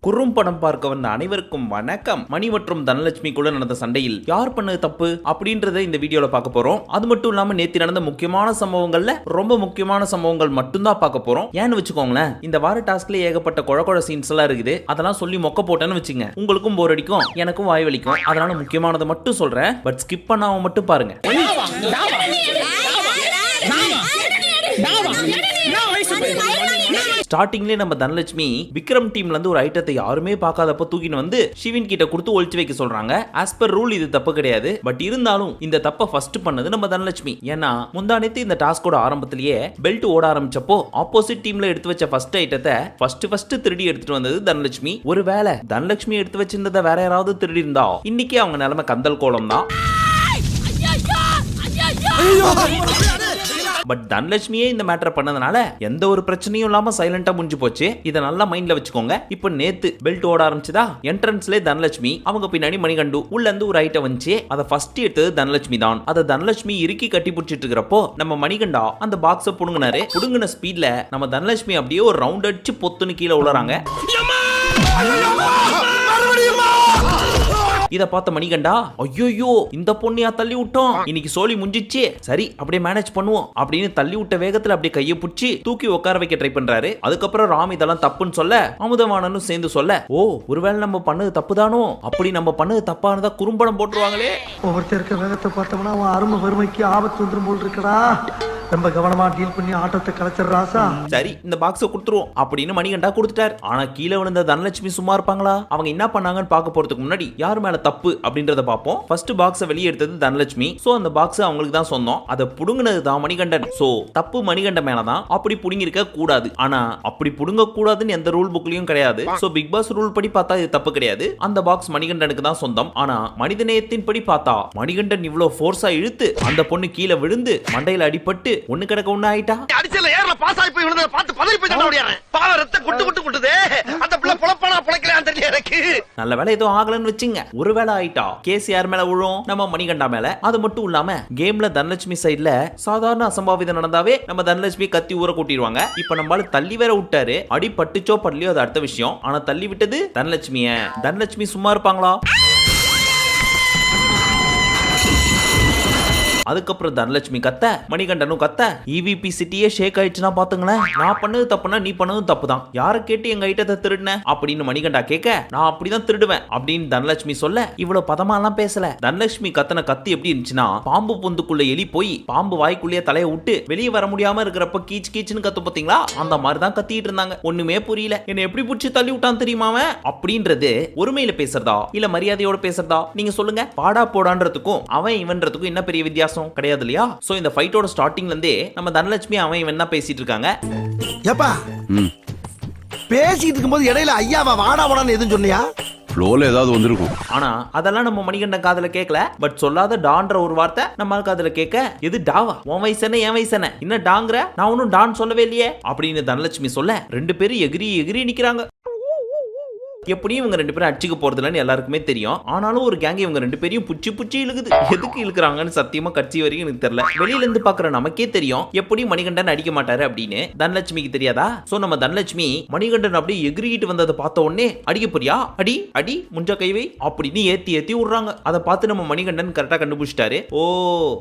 குறும் படம் பார்க்க வந்த அனைவருக்கும் வணக்கம். மணி மற்றும் தனலட்சுமி கூட நடந்த சண்டையில் யார் பண்ணது தப்பு அப்படின்றத இந்த வீடியோல பார்க்க போறோம். அது மட்டும் இல்லாம நேத்து நடந்த முக்கியமான சம்பவங்கள்ல ரொம்ப முக்கியமான சம்பவங்கள் மட்டும்தான் பார்க்க போறோம். ஏன்னு வச்சுக்கோங்களேன், இந்த வார டாஸ்க்ல ஏகப்பட்ட கொழ சீன்ஸ் எல்லாம் இருக்குது. அதெல்லாம் சொல்லி மொக்க போட்டேன்னு வச்சுங்க, உங்களுக்கும் போர் அடிக்கும், எனக்கும் வாய் வலிக்கும். அதனால முக்கியமானதை மட்டும் சொல்றேன், பட் ஸ்கிப் பண்ணாம மட்டும் பாருங்க. ஸ்டார்டிங்லேயே நம்ம தனலட்சுமி விக்ரம் டீம்ல இருந்து ஒரு ஐட்டத்தை யாருமே பார்க்காதப்ப தூக்கின்னு வந்து சிவின் கிட்ட கொடுத்து ஒழிச்சு வைக்க சொல்றாங்க. ஆஸ் பர் ரூல் இது தப்பு கிடையாது. பட் இருந்தாலும் இந்த தப்பை ஃபர்ஸ்ட் பண்ணது நம்ம தனலட்சுமி. ஏன்னா முந்தானத்து இந்த டாஸ்கோட ஆரம்பத்திலேயே பெல்ட் ஓட ஆரம்பிச்சப்போ ஆப்போசிட் டீம்ல எடுத்து வச்ச ஃபர்ஸ்ட் ஐட்டத்தை ஃபர்ஸ்ட் திருடி எடுத்துட்டு வந்தது தனலட்சுமி. ஒருவேளை தனலட்சுமி எடுத்து வச்சிருந்ததை வேற யாராவது திருடி இருந்தா இன்னைக்கு அவங்க நிலைமை கந்தல் கோலம் தான். பட் தனலட்சுமியே இந்த மேட்டர் பண்ணதுனால எந்த ஒரு பிரச்சனையும் இல்லாம சைலண்டா முடிஞ்சு போச்சு. இதை நல்லா மைண்ட்ல வச்சுக்கோங்க. இப்ப நேத்து பெல்ட் ஓட ஆரம்பிச்சதா, என்ட்ரன்ஸ்ல தனலட்சுமி, அவங்க பின்னாடி மணிகண்டு உள்ள இருந்து ஒரு ஐட்டம் வந்துச்சு. அதை ஃபர்ஸ்ட் எடுத்தது தனலட்சுமி தான். அதை தனலட்சுமி இறுக்கி கட்டி பிடிச்சிட்டு இருக்கிறப்போ நம்ம மணிகண்டா அந்த பாக்ஸை புடுங்கினாரு. புடுங்கின ஸ்பீட்ல நம்ம தனலட்சுமி அப்படியே ஒரு ரவுண்ட் அடிச்சு பொத்துன்னு கீழே உளறாங்க. இத பார்த்த மணிகண்டா, ஐயோ இந்த பொண்ணையா தள்ளி விட்டோம், இன்னைக்கு சோலி முடிஞ்சிச்சு, சரி அப்படியே மேனேஜ் பண்ணுவோம் அப்படின்னு தள்ளி விட்ட வேகத்துல அப்படியே கையை பிடிச்சி தூக்கி உட்கார வைக்க ட்ரை பண்றாரு. அதுக்கப்புறம் ராம் இதெல்லாம் தப்புன்னு சொல்ல, அமுதவாணனும் சேர்ந்து சொல்ல, ஓ ஒருவேளை நம்ம பண்ணது தப்புதானோ, அப்படி நம்ம பண்ணது தப்பானதா குறும்படம் போட்டுருவாங்களே. ஒவ்வொருத்தருக்கு வேகத்தை பார்த்தோம்னா அவன் அருமை வறுமைக்கு ஆபத்து வந்துடும் போல் இருக்கடா. ரொம்ப கவனமா டீல் பண்ணி ஆட்டத்தை கலைச்சிடுறாசா. சரி இந்த பாக்ஸை கொடுத்துருவோம் அப்படின்னு மணிகண்டா கொடுத்துட்டார். ஆனா கீழே விழுந்த தனலட்சுமி சும்மா இருப்பாங்களா? அவங்க என்ன பண்ணாங்கன்னு பார்க்க போறதுக்கு முன்னாடி யார் மேல தப்பு அப்படின்றத பார்ப்போம். ஃபர்ஸ்ட் பாக்ஸை வெளியே எடுத்தது தனலட்சுமி. சோ அந்த பாக்ஸ் அவங்களுக்கு தான் சொந்தம். அதை புடுங்கினது தான் மணிகண்டன். சோ தப்பு மணிகண்டன் மேலதான். அப்படி புடுங்கிருக்க கூடாது. ஆனா அப்படி புடுங்க கூடாதுன்னு எந்த ரூல் புக்லயும் கிடையாது. சோ பிக் பாஸ் ரூல் படி பார்த்தா இது தப்பு கிடையாது. அந்த பாக்ஸ் மணிகண்டனுக்கு தான் சொந்தம். ஆனா மனிதநேயத்தின் படி பார்த்தா மணிகண்டன் இவ்வளவு ஃபோர்ஸா இழுத்து அந்த பொண்ணு கீழே விழுந்து மண்டையில அடிபட்டு ஒண்ணு கிடக்க ஒண்ணு ஆயிட்டா. அடிச்சல ஏர்ல பாஸ் ஆயி போய் விழுந்தத பார்த்து பதறி போய் தள்ள ஓடியாரேன். பாவ ரத்த குட்டுதே. அந்த புள்ள பொளப்பானா பொளக்கலையான்னு தெரியல எனக்கு. நல்ல வேளை ஏதோ ஆகலன்னு வெச்சுங்க. ஒருவேளை ஆயிட்டா கேஸ் யார் மேல விழும்? நம்ம மணிகண்டா மேல. அது மட்டும் இல்லாம கேம்ல தனலட்சுமி சைடுல சாதாரண அசம்பாவிதம் நடந்தாவே நம்ம தனலட்சுமி கத்தி ஊற கூட்டிடுவாங்க. இப்ப நம்மால தள்ளி வேற விட்டாரு. அடி பட்டுச்சோ படலையோ அது அடுத்த விஷயம். ஆனா தள்ளி விட்டது தனலட்சுமிய. தனலட்சுமி சும்மா இருப்பாங்களா? அதுக்கப்புறம் தனலட்சுமி கத்த, மணிகண்டனும் கத்த, இவிபி சிட்டியே ஷேக் ஆயிடுச்சுன்னா பாத்துங்களேன். நான் பண்ணது தப்புனா நீ பண்ணது தப்பு தான், யாரை கேட்டு எங்க ஐட்டத்தை திருடுன அப்படின்னு மணிகண்டா கேட்க, நான் அப்படிதான் திருடுவேன் அப்படின்னு தனலட்சுமி சொல்ல, இவ்வளவு பதமா எல்லாம் பேசல. தனலட்சுமி கத்தன கத்தி எப்படி இருந்துச்சுன்னா, பாம்பு பொந்துக்குள்ள எலி போய் பாம்பு வாய்க்குள்ளேயே தலையை விட்டு வெளியே வர முடியாம இருக்கிறப்ப கீச் கீச்சுன்னு கத்து பாத்தீங்களா, அந்த மாதிரி தான் கத்திட்டு இருந்தாங்க. ஒண்ணுமே புரியல. என்ன எப்படி பிடிச்சி தள்ளி விட்டான் தெரியுமா அப்படின்றது ஒருமையில பேசுறதா இல்ல மரியாதையோட பேசுறதா? நீங்க சொல்லுங்க. பாடா போடான்றதுக்கும் அவன் இவன்றதுக்கும் என்ன பெரிய வித்தியாசம்? கிடையாது இல்லையா? சோ இந்த ஃபைட்டோட ஸ்டார்டிங்ல இருந்தே நம்ம தனலட்சுமி அவன் இவன் தான் பேசிட்டு இருக்காங்க. ஏப்பா பேசிட்டு இருக்கும்போது இடையில ஐயாவா வாடா வாடான்னு எதுவும் சொன்னியா? ஃப்ளோல ஏதாவது வந்திருக்கும். ஆனா அதெல்லாம் நம்ம மணிகண்டன் காதுல கேட்கல. பட் சொல்லாத டான்ற ஒரு வார்த்தை நம்ம காதுல கேட்க, எது டாவா? உன் வயசு என்ன என் வயசு என்ன, என்ன டாங்கற? நான் ஒன்னும் டான் சொல்லவே இல்லையே அப்படின்னு தனலட்சுமி சொல்ல, ரெண்டு பேரும் எகிரி நிக்கிறாங்க. எப்படியும் இவங்க ரெண்டு பேரும் அடிச்சுக்க போறதுலன்னு எல்லாருக்குமே தெரியும். ஆனாலும் ஒரு கேங் இவங்க ரெண்டு பேரையும் புச்சி இழுக்குது. எதுக்கு இழுக்கிறாங்கன்னு சத்தியமா கட்சி வரைக்கும் எனக்கு தெரியல. வெளியில இருந்து பாக்குற நமக்கே தெரியும் எப்படி மணிகண்டன் அடிக்க மாட்டாரு அப்படின்னு. தனலட்சுமிக்கு தெரியாதா? சோ நம்ம தனலட்சுமி மணிகண்டன் அப்படியே எகிரிட்டு வந்ததை பார்த்த உடனே, அடிக்க போறியா, அடி அடி முஞ்ச கைவை அப்படின்னு ஏத்தி விடுறாங்க. அதை பார்த்து நம்ம மணிகண்டன் கரெக்டா கண்டுபிடிச்சிட்டாரு. ஓ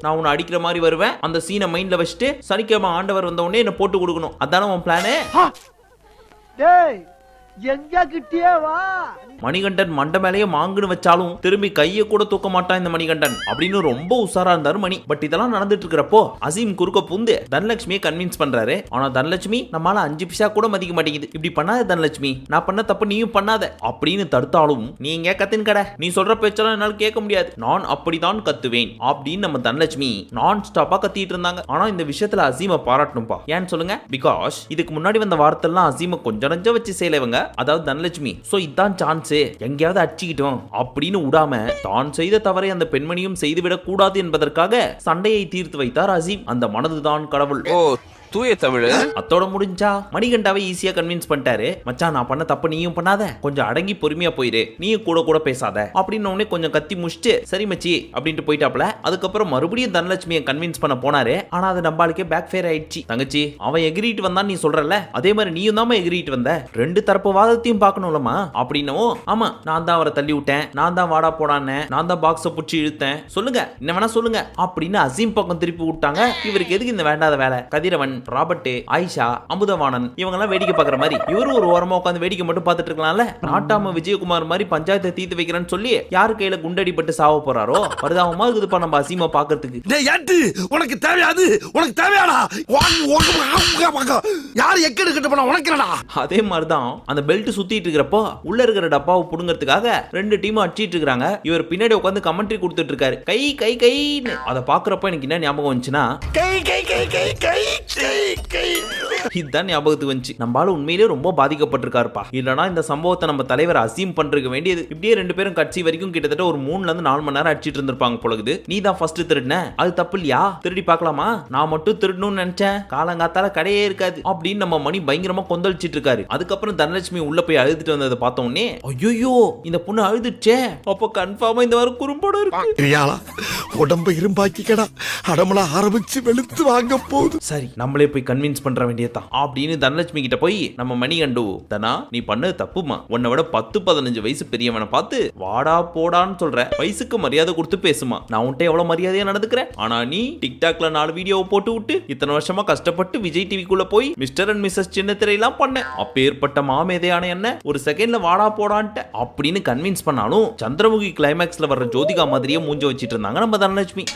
நான் உன்னை அடிக்கிற மாதிரி வருவேன், அந்த சீனை மைண்ட்ல வச்சுட்டு சனிக்கிழமை ஆண்டவர் வந்த உடனே என்ன போட்டு கொடுக்கணும், அதான உன் பிளானு. மணிகண்டன் மண்டை மேலேயே மாங்குன்னு வச்சாலும் திரும்பி கையை கூட தூக்க மாட்டான் இந்த மணிகண்டன் அப்படின்னு ரொம்ப உசாரா இருந்தாரு மணி. பட் இதெல்லாம் நடந்துட்டு இருக்கிறப்போ அசீம் குறுக்க புந்து தனலட்சுமியை கன்வின்ஸ் பண்றாரு. ஆனா தனலட்சுமி நம்மளால 5 பைசா கூட மதிக்க மாட்டேங்குது. இப்படி பண்ணாத தனலட்சுமி, நான் பண்ண தப்பு நீயும் பண்ணாத அப்படின்னு தடுத்தாலும், நீங்க கத்தின் கடை, நீ சொல்ற பேச்செல்லாம் என்னால கேட்க முடியாது, நான் அப்படிதான் கத்துவேன் அப்படின்னு நம்ம தனலட்சுமி நான் ஸ்டாப்பா கத்திட்டு இருந்தாங்க. ஆனா இந்த விஷயத்துல அசீமை பாராட்டணும்பா. ஏன்னு சொல்லுங்க? பிகாஸ் இதுக்கு முன்னாடி வந்த வார்த்தைலாம் அசீமை கொஞ்சம் நஞ்சம் வச்சு செய்யலவங்க, அதாவது தனலட்சுமி. சோ இதான் சான்ஸ், எங்கேயாவது அடிச்சுக்கிட்டோம் அப்படின்னு விடாம தான் செய்த தவறை அந்த பெண்மணியும் செய்துவிடக் கூடாது என்பதற்காக சண்டையை தீர்த்து வைத்தார் அசீம். அந்த மனதுதான் கடவுள். ஓ தூய தமிழ். அத்தோட முடிஞ்சா மணிகண்டாவை ஈஸியா கன்வின்ஸ் பண்ணிட்டாரு. மச்சான் நான் பண்ண தப்பு நீயும் பண்ணாத, கொஞ்சம் அடங்கி பொறுமையா போயிரு, நீயும் கூட கூட பேசாத அப்படின்னு உடனே கொஞ்சம் கத்தி முடிச்சுட்டு சரி மச்சி அப்படின்ட்டு போயிட்டாப்ல. அதுக்கப்புறம் மறுபடியும் தனலட்சுமியை கன்வின்ஸ் பண்ண போனாரு. ஆனா அது நம்மளுக்கே பேக் ஃபேர் ஆயிடுச்சு. தங்கச்சி அவன் எகிரிட்டு வந்தான் நீ சொல்றல, அதே மாதிரி நீயும் தான் எகிரிட்டு வந்த, ரெண்டு தரப்பு வாதத்தையும் பார்க்கணும்லமா அப்படின்னவும் ஆமா நான் தான் அவரை தள்ளி விட்டேன், நான் தான் வாடா போடான்னு, நான் தான் பாக்ஸை புடிச்சு இழுத்தேன், சொல்லுங்க என்ன வேணா சொல்லுங்க அப்படின்னு அசீம் பக்கம் திருப்பி விட்டாங்க. இவருக்கு எதுக்கு இந்த வேண்டாத வேலை? கதிரவன், ராபர்ட், ஆயிஷா, அமுதவாணன் இவங்க எல்லாம் வேடிக்கை பார்க்குற மாதிரி இவரு ஒரு ஓரமா உட்காந்து வேடிக்கை மட்டும் பார்த்துட்டு இருக்கலாம்ல. நாட்டாம விஜயகுமார் மாதிரி பஞ்சாயத்தை தீர்த்து வைக்கிறேன்னு சொல்லி யாரு கையில குண்டடிப்பட்டு சாவ போறாரோ வருதாவமா இருக்குதுப்பா நம்ம அசீமா பாக்குறதுக்கு. உனக்கு தேவையாது, உனக்கு தேவையாடா, யாரு எக்கெடு கட்டு பண்ண உனக்கு இல்லடா. அதே மாதிரிதான் அந்த பெல்ட் சுத்திட்டு இருக்கிறப்போ உள்ள இருக்கிற டப்பாவை புடுங்கிறதுக்காக ரெண்டு டீமும் அடிச்சிட்டு இருக்காங்க. இவர் பின்னாடி உட்காந்து கமெண்ட்ரி கொடுத்துட்டு இருக்காரு, கை கை கைன்னு. அதை பாக்குறப்ப எனக்கு என்ன ஞாபகம் வந்துச்சுன்னா கை கை கை கை கை கை கை இதுதான் ஞாபகத்துக்கு வந்துச்சு. நம்மளால உண்மையிலேயே ரொம்ப பாதிக்கப்பட்டிருக்காருப்பா. இல்லனா இந்த சம்பவத்தை நம்ம தலைவர் அசீம் பண்றதுக்கு வேண்டியது. இப்படியே ரெண்டு பேரும் கட்சி வரைக்கும் கிட்டத்தட்ட ஒரு 3ல இருந்து 4 மணி நேரம் அடிச்சிட்டு இருந்திருப்பாங்க பொழுது. நீ தான் ஃபர்ஸ்ட் திருடின, அது தப்பு இல்லையா, திருடி பார்க்கலாமா, நான் மட்டும் திருடணும்னு நினைச்சேன், காலங்காத்தால கடையே இருக்காது அப்படின்னு நம்ம மணி பயங்கரமா கொந்தளிச்சிட்டு இருக்காரு. அதுக்கப்புறம் தனலட்சுமி உள்ள போய் அழுதுட்டு வந்ததை பார்த்தோன்னே ஐயோ இந்த பொண்ணு அழுதுச்சே, அப்போ கன்ஃபார்மா இந்த வாரம் குறும்படம் இருக்கு. உடம்ப இரும்பாக்கிக்கடா, அடமலா ஆரம்பிச்சு வெளுத்து வாங்க போகுது. சரி நம்மளே போய் கன்வின்ஸ் பண்ற வேண்டியதான் அப்படின்னு தனலட்சுமி கிட்ட போய் நம்ம மணிகண்டு, தனா நீ பண்ணது தப்புமா, உன்னை விட 10-15 வயசு பெரியவனை பார்த்து வாடா போடான்னு சொல்ற, வயசுக்கு மரியாதை கொடுத்து பேசுமா, நான் உன்ட்ட எவ்வளவு மரியாதையா நடந்துக்கிறேன், ஆனா நீ டிக்டாக்ல 4 வீடியோவை போட்டு விட்டு இத்தனை வருஷமா கஷ்டப்பட்டு விஜய் டிவிக்குள்ள போய் மிஸ்டர் அண்ட் மிஸ்ஸஸ் சின்ன திரையெல்லாம் பண்ண, அப்பேற்பட்ட மாமேதையான என்ன ஒரு செகண்ட்ல வாடா போடான்ட்ட அப்படின்னு கன்வின்ஸ் பண்ணாலும் சந்திரமுகி கிளைமேக்ஸ்ல வர்ற ஜோதிகா மாதிரியே மூஞ்ச வச்சிட்டு இருந்தாங்க நம்ம தனலட்சுமி.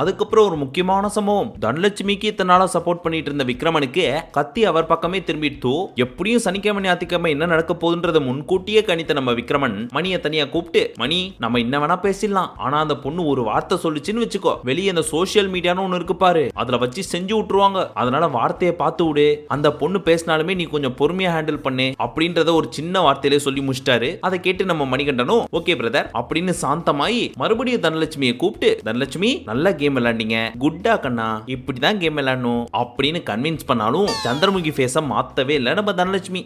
அதுக்கப்புறம் ஒரு முக்கியமான சம்பவம், தனலட்சுமிக்கு இத்தனை நாளா சப்போர்ட் பண்ணிட்டு இருந்த விக்ரமனுக்கு கத்தி அவர் பக்கமே திரும்பிட்டு, எப்படியும் சனிக்கிழமை ஞாயிற்றுக்கிழமை என்ன நடக்க போகுதுன்றத முன்கூட்டியே கணித்த நம்ம விக்ரமன் மணியை தனியா கூப்பிட்டு, மணி நம்ம என்ன வேணா பேசிடலாம், ஆனா அந்த பொண்ணு ஒரு வார்த்தை சொல்லுச்சுன்னு வச்சுக்கோ, வெளியே அந்த சோசியல் மீடியான்னு ஒண்ணு இருக்கு பாரு, அதுல வச்சு செஞ்சு விட்டுருவாங்க, அதனால வார்த்தையை பார்த்து விடு, அந்த பொண்ணு பேசினாலுமே நீ கொஞ்சம் பொறுமையா ஹேண்டில் பண்ணு அப்படின்றத ஒரு சின்ன வார்த்தையிலே சொல்லி முடிச்சிட்டாரு. அதை கேட்டு நம்ம மணிகண்டனும் ஓகே பிரதர் அப்படின்னு சாந்தமாயி மறுபடியும் தனலட்சுமியை கூப்பிட்டு, தனலட்சுமி நல்ல கேம் விளையாண்டீங்க, குட்டா கண்ணா, இப்படிதான் கேம் விளையாடணும் அப்படின்னு கன்வின்ஸ் பண்ணாலும் சந்திரமுகி ஃபேஸ மாத்தவே இல்லை நம்ம தனலட்சுமி.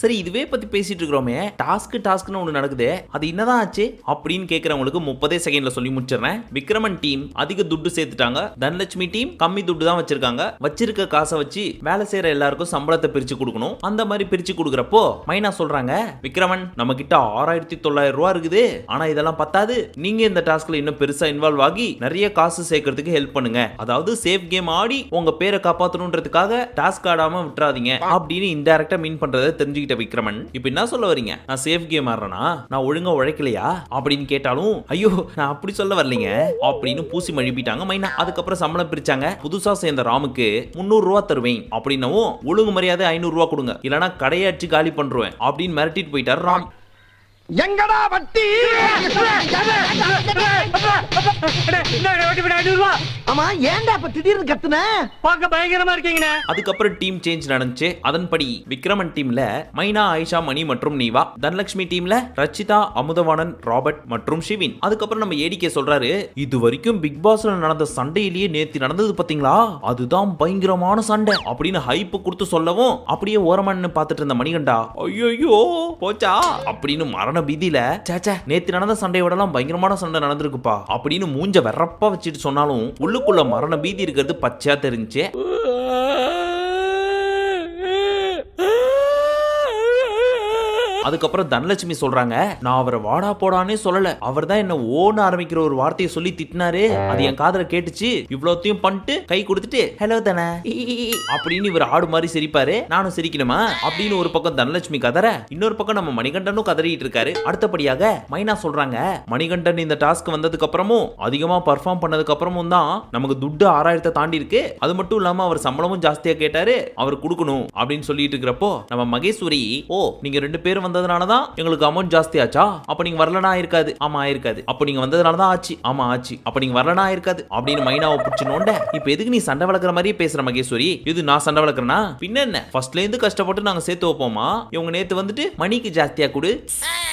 சரி இதுவே பத்தி பேசிட்டு இருக்கிறோமே, டாஸ்க்னு ஒண்ணு நடக்குது, அது என்னதான் ஆச்சு அப்படின்னு கேக்குறவங்களுக்கு 30 செகண்ட்ல சொல்லி முடிச்சிடுறேன். விக்ரமன் டீம் அதிக துட்டு சேர்த்துட்டாங்க, தனலட்சுமி டீம் கம்மி துட்டு தான் வச்சிருக்காங்க. வச்சிருக்க காசை வச்சு வேலை செய்யற எல்லாருக்கும் சம்பளத்தை பிரிச்சு கொடுக்கணும். அந்த மாதிரி பிரிச்சு கொடுக்கறப்போ மைனா சொல்றாங்க, விக்ரமன் நம்ம கிட்ட 6900 ரூபா இருக்குது, ஆனா இதெல்லாம் பத்தாது, நீங்க இந்த டாஸ்க்ல இன்னும் பெருசா இன்வால்வ் ஆகி நிறைய காசு சேர்க்கறதுக்கு ஹெல்ப் பண்ணுங்க, அதாவது சேஃப் கேம் ஆடி உங்க பேரை காப்பாற்றணுன்றதுக்காக டாஸ்க் ஆடாம விட்டுறாதீங்க அப்படின்னு இன்டைரக்டா மீன் பண்றதை தெரிஞ்சுக்கிட்ட விக்ரமன் இப்ப என்ன சொல்ல வரீங்க, நான் சேஃப் கேம் ஆடுறேனா, நான் ஒழுங்கா உழைக்கலையா அப்படின்னு கேட்டாலும் ஐயோ நான் அப்படி சொல்ல வரலீங்க அப்படின்னு பூசி மழுப்பிட்டாங்க மைனா. அதுக்கப்புறம் சம்பளம் பிரிச்சாங்க. புதுசா சேர்ந்த ராமுக்கு 300 ரூபா தருவேன் அப்படின்னவும் ஒழுங்கு மரியாதை 500 ரூபா கொடுங்க, இல்லனா கடையை அடிச்சு காலி பண்றேன் அப்படின்னு மிரட்டிட்டு போயிட்டாரு ராம். எங்கடா வட்டி? ஆமா ஏன்டா இப்ப திடீர்னு கத்துன? பார்க்க பயங்கரமா இருக்கீங்க. அதுக்கப்புறம் டீம் சேஞ்ச் நடந்துச்சு. அதன்படி விக்ரமன் டீம்ல மைனா, ஆயிஷா, மணி மற்றும் நீவா, தனலட்சுமி டீம்ல ரச்சிதா, அமுதவாணன், ராபர்ட் மற்றும் ஷிவின். அதுக்கப்புறம் நம்ம ஏடிகே சொல்றாரு, இது வரைக்கும் பிக் பாஸ்ல நடந்த சண்டையிலேயே நேத்து நடந்தது பாத்தீங்களா, அதுதான் பயங்கரமான சண்டை அப்படின்னு ஹைப் கொடுத்து சொல்லவும் அப்படியே ஓரமான்னு பார்த்துட்டு இருந்த மணிகண்டா ஐயோ போச்சா அப்படின்னு மரண பீதியில சேச்சா நேத்து நடந்த சண்டையோடலாம் பயங்கரமான சண்டை நடந்திருக்குப்பா அப்படின்னு மூஞ்ச வெறப்பா வச்சுட்டு சொன்னாலும் உள்ளுக்குள்ள மரண பீதி இருக்கிறது பச்சையா தெரிஞ்சு. அதுக்கப்புறம் தனலட்சுமி சொல்றாங்க, நான் அவரை வாடா போடானே சொல்லல, அவர் தான் என்ன ஓன்னு ஆரம்பிக்கிற ஒரு வார்த்தையை சொல்லி திட்டினாரு, அது என் காதுல கேட்டுச்சு, இவ்வளோத்தையும் பண்ணிட்டு கை கொடுத்துட்டு ஹலோ தானே அப்படின்னு இவர் ஆடு மாதிரி சிரிப்பாரு, நானும் சிரிக்கணுமா அப்படின்னு ஒரு பக்கம் தனலட்சுமி கதற, இன்னொரு பக்கம் நம்ம மணிகண்டனும் கதறிட்டு இருக்காரு. அடுத்தபடியாக மைனா சொல்றாங்க, மணிகண்டன் இந்த டாஸ்க் வந்ததுக்கு அப்புறமும் அதிகமா பர்ஃபார்ம் பண்ணதுக்கு அப்புறமும் தான் நமக்கு துட்டு 6000 தாண்டி இருக்கு, அது மட்டும் இல்லாம அவர் சம்பளமும் ஜாஸ்தியா கேட்டாரு, அவர் கொடுக்கணும் அப்படின்னு சொல்லிட்டு இருக்கிறப்போ நம்ம மகேஸ்வரி, ஓ நீங்க 2 பேரும் வந்ததுனாலதான் எங்களுக்கு அமௌண்ட் ஜாஸ்தி ஆச்சா, அப்ப நீங்க வரலனா இருக்காது, ஆமா ஆயிருக்காது, அப்ப நீங்க வந்ததுனாலதான் ஆச்சு, ஆமா ஆச்சு, அப்ப நீங்க வரலனா இருக்காது அப்படின்னு மைனாவை பிடிச்சு நோண்ட, இப்ப எதுக்கு நீ சண்டை வளர்க்குற மாதிரியே பேசுற மகேஸ்வரி, இது நான் சண்டை வளர்க்குறேன்னா பின்ன என்ன, ஃபர்ஸ்ட்ல இருந்து கஷ்டப்பட்டு நாங்க சேர்த்து வைப்போமா, இவங்க நேத்து வந்துட்டு மணிக்கு ஜாஸ்தியா கொடு,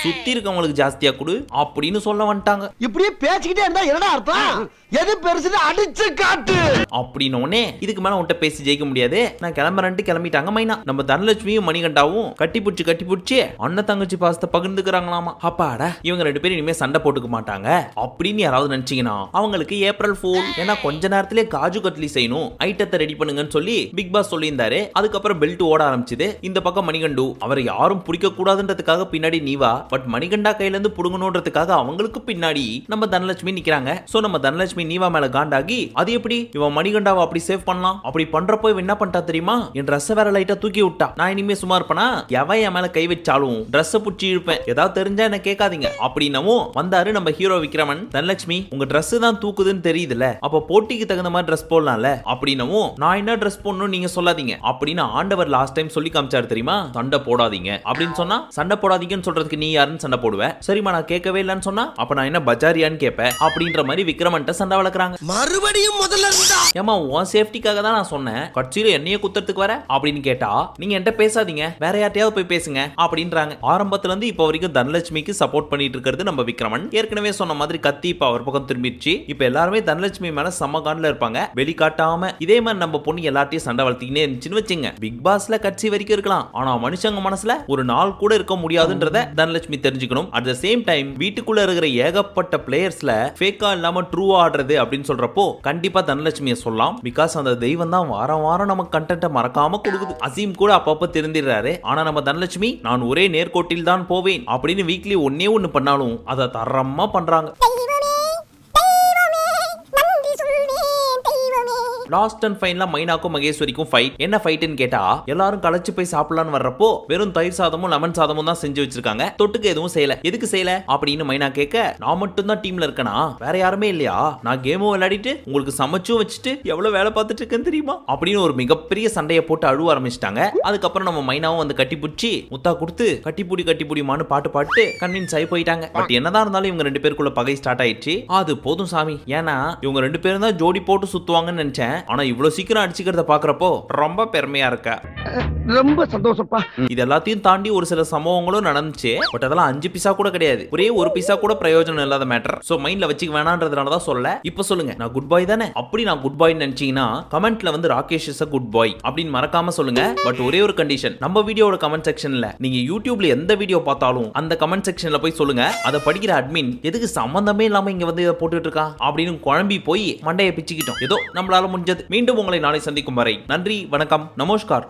சுத்தி இருக்கவங்களுக்கு ஜாஸ்தியா கொடு அப்படின்னு சொல்ல வந்துட்டாங்க. இப்படியே பேசிக்கிட்டே இருந்தா என்னடா அர்த்தம்? எது பெருசுன்னு அடிச்சு காட்டு. அப்படின்னு உடனே இதுக்கு மேல உன்கிட்ட பேசி ஜெயிக்க முடியாது, நான் கிளம்புறேன்ட்டு கிளம்பிட்டாங்க மைனா. நம்ம தனலட்சுமியும் மணிகண்டாவும் கட்டி பிடிச்சி அண்ணன் தங்கச்சி பாசத்தை பகிர்ந்துக்கிறாங்களாமா. அப்பாடா, இவங்க 2 பேரும் இனிமே சண்டை போட்டுக்க மாட்டாங்க அப்படின்னு யாராவது நினைச்சீங்கன்னா அவங்களுக்கு ஏப்ரல் ஃபூல். ஏன்னா கொஞ்ச நேரத்திலே காஜு கட்லி செய்யணும், ஐட்டத்தை ரெடி பண்ணுங்கன்னு சொல்லி பிக் பாஸ் சொல்லியிருந்தாரு. அதுக்கப்புறம் பெல்ட் ஓட ஆரம்பிச்சது. இந்த பக்கம் மணிகண்டு அவரை யாரும் பிடிக்க கூடாதுன்றதுக்காக பின்னாடி நீவா, பட் மணிகண்டா கையில இருந்து புடுங்கணும்ன்றதுக்காக அவங்களுக்கு பின்னாடி நம்ம தனலட்சுமி நிக்கிறாங்க. சோ நம்ம தனலட்சுமி நீவா மேல காண்டாகி, அது எப்படி இவன் மணிகண்டாவை அப்படி சேவ் பண்ணலாம், அப்படி பண்றப்போ என்ன பண்ணிட்டா தெரியுமா, என் ட்ரெஸ் வேற லைட்டா தூக்கி விட்டா. நான் இனிமே சும்மா இருப்பேனா, எவன் என் மேல கை வச்சாலும் ட்ரெஸ் புடிச்சு இழுப்பேன், ஏதாவது தெரிஞ்சா என்ன கேட்காதீங்க அப்படின்னவும் வந்தாரு நம்ம ஹீரோ விக்ரமன். தனலட்சுமி உங்க ட்ரெஸ் தான் தூக்குதுன்னு தெரியுதுல, அப்ப போட்டிக்கு தகுந்த மாதிரி ட்ரெஸ் போடலாம்ல அப்படின்னவும், நான் என்ன ட்ரெஸ் போடணும் நீங்க சொல்லாதீங்க அப்படின்னு ஆண்டவர் லாஸ்ட் டைம் சொல்லி காமிச்சாரு தெரியுமா. சண்டை போடாதீங்க அப்படின்னு சொன்னா சண்டை போடாதீங்கன்னு சொல்றதுக்கு நீ யாருன்னு சண்டை போடுவேன். சரிமா நான் கேட்கவே இல்லைன்னு சொன்னா அப்ப நான் என்ன பஜாரியான்னு கேட்பேன் அப்படின்ற மாதிரி விக்ரமன்ட்ட சண்டை வளர்க்குறாங்க. மறுபடியும் முதல்ல இருந்தா ஏமா உன் சேஃப்டிக்காக தான் நான் சொன்னேன், கட்சியில என்னைய குத்துறதுக்கு வர அப்படின்னு கேட்டா நீங்க என்கிட்ட பேசாதீங்க, வேற யார்ட்டையாவது போய் பேசுங்க அப்படின்றாங்க. ஆரம்பத்துல இருந்து இப்ப வரைக்கும் தனலட்சுமிக்கு சப்போர்ட் பண்ணிட்டு இருக்கிறது நம்ம விக்ரமன். ஏற்கனவே சொன்ன மாதிரி கத்தி இப்ப அவர் பக்கம் திரும்பிடுச்சு. இப்ப எல்லாருமே தனலட்சுமி மேல செம்ம காண்ட்ல இருப்பாங்க. வெளிக்காட்டாம இதே மாதிரி நம்ம பொண்ணு எல்லாத்தையும் சண்டை வளர்த்திக்கினே இருந்துச்சுன்னு வச்சுங்க, பிக் பாஸ்ல கட்சி வரைக்கும் இருக்கலாம், ஆனா மனுஷங்க மனசுல ஒரு நாள் கூட இருக்க முடியாதுன்றத தனலட்சுமி தெரிஞ்சுக்கணும். அட் த சேம் டைம் வீட்டுக்குள்ள இருக்கிற ஏகப்பட்ட பிளேயர்ஸ்ல ஃபேக்கா இல்லாம ட்ரூவா ஆடுறது அப்படின்னு சொல்றப்போ கண்டிப்பா தனலட்சுமியை சொல்லலாம். பிகாஸ் அந்த தெய்வம் தான் வாரம் வாரம் நமக்கு கண்டென்ட்டை மறக்காம கொடுக்குது. அசீம் கூட அப்பப்ப திருந்திடுறாரு. ஆனா நம்ம தனலட்சுமி நான் ஒரே நேர்கோட்டில் தான் போவேன் அப்படின்னு வீக்லி ஒன்னே ஒன்னு பண்ணாலும் அதை தரமா பண்றாங்க. லாஸ்ட் அண்ட் ஃபைனலா மைனாக்கும் மகேஸ்வரிக்கும் ஃபைட். என்ன ஃபைட்னு கேட்டா, எல்லாரும் களைச்சு போய் சாப்பிடலான்னு வர்றப்போ வெறும் தயிர் சாதமும் லெமன் சாதமும் தான் செஞ்சு வச்சிருக்காங்க, தொட்டுக்கு எதுவும் செய்யல. எதுக்கு செய்யல அப்படின்னு மைனா கேட்க, நான் மட்டும் தான் டீம்ல இருக்கனா, வேற யாருமே இல்லையா, நான் கேமும் விளையாடிட்டு உங்களுக்கு சமைச்சும் வச்சுட்டு எவ்வளவு வேலை பார்த்துட்டு இருக்கேன்னு தெரியுமா அப்படின்னு ஒரு மிகப்பெரிய சண்டையை போட்டு அழுவ ஆரம்பிச்சிட்டாங்க. அதுக்கப்புறம் நம்ம மைனாவும் வந்து கட்டிப்புடிச்சு முத்தா கொடுத்து கட்டிப்புடிமான்னு பாட்டு பாட்டு கன்வின்ஸ் ஆகி போயிட்டாங்க. பட் என்னதான் இருந்தாலும் இவங்க 2 பேருக்குள்ள பகை ஸ்டார்ட் ஆயிடுச்சு. அது போதும் சாமி, ஏன்னா இவங்க 2 பேரும் தான் ஜோடி போட்டு சுத்துவாங்கன்னு நினைச்சேன். ஆனா இவ்வளவு சீக்கிரம் அடிச்சுக்கிறத பாக்குறப்போ ரொம்ப பெருமையா இருக்க. ரொம்ப சந்தோஷப்பா. இது எல்லாத்தையும் தாண்டி ஒரு சில சம்பவங்களும் நடந்துச்சு. பட் அதெல்லாம் 5 பைசா கூட கிடையாது, ஒரே 1 பைசா கூட பிரயோஜனம் இல்லாத மேட்டர். சோ மைண்ட்ல வச்சுக்க வேணான்றதுனால தான் சொல்ல. இப்ப சொல்லுங்க, நான் குட் பாய் தானே? அப்படி நான் குட் பாய் நினைச்சீங்கன்னா கமெண்ட்ல வந்து ராகேஷ் இஸ் a குட் பாய் அப்படின்னு மறக்காம சொல்லுங்க. பட் ஒரே ஒரு கண்டிஷன், நம்ம வீடியோட கமெண்ட் செக்ஷன்ல நீங்க யூடியூப்ல எந்த வீடியோ பார்த்தாலும் அந்த கமெண்ட் செக்ஷன்ல போய் சொல்லுங்க, அதை படிக்கிற அட்மின் எதுக்கு சம்பந்தமே இல்லாம இங்க வந்து போட்டுட்டு இருக்கா அப்படின்னு குழம்பி போய் மண்டையை பிச்சுக்கிட்டோம். ஏதோ நம்மளால முடிஞ்சது. மீண்டும் உங்களை நாளை சந்திக்கும் வரை நன்றி, வணக்கம், நமஸ்கார்.